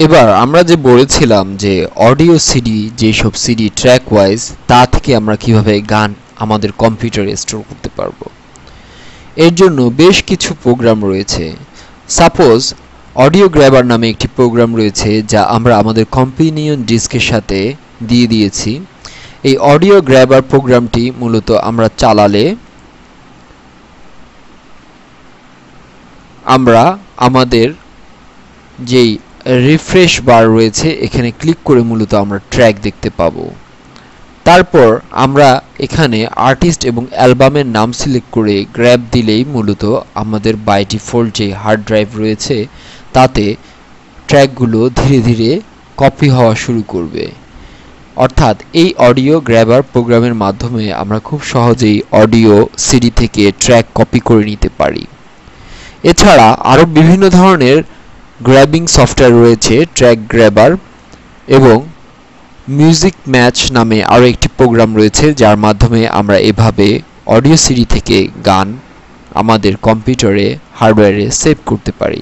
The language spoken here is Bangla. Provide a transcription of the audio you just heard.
এবার আমরা যে বলেছিলাম যে অডিও সিডি যেসব সিডি ট্র্যাক ওয়াইজ তা থেকে আমরা কিভাবে গান আমাদের কম্পিউটারে স্টোর করতে পারবো। এর জন্য বেশ কিছু প্রোগ্রাম রয়েছে। সাপোজ অডিও গ্র্যাবার নামে একটি প্রোগ্রাম রয়েছে যা আমরা আমাদের কম্পিনিয়ন ডিস্কের সাথে দিয়ে দিয়েছি। এই অডিও গ্র্যাবার প্রোগ্রামটি মূলত আমরা চালালে আমরা আমাদের যেই রিফ্রেশ বার রয়েছে এখানে ক্লিক করে মূলত আমরা ট্র্যাক দেখতে পাবো। তারপর আমরা এখানে আর্টিস্ট এবং অ্যালবামের নাম সিলেক্ট করে গ্র্যাব দিলেই মূলত আমাদের বাই ডিফল্ট যে হার্ড ড্রাইভ রয়েছে তাতে ট্র্যাকগুলো ধীরে ধীরে কপি হওয়া শুরু করবে। অর্থাৎ এই অডিও গ্র্যাবার প্রোগ্রামের মাধ্যমে আমরা খুব সহজেই অডিও সিডি থেকে ট্র্যাক কপি করে নিতে পারি। এছাড়া আরও বিভিন্ন ধরনের গ্র্যাবিং সফটওয়্যার রয়েছে, ট্র্যাক গ্র্যাবার এবং মিউজিক ম্যাচ নামে আরও একটি প্রোগ্রাম রয়েছে যার মাধ্যমে আমরা এভাবে অডিও সিডি থেকে গান আমাদের কম্পিউটারে হার্ডওয়্যারে সেভ করতে পারি।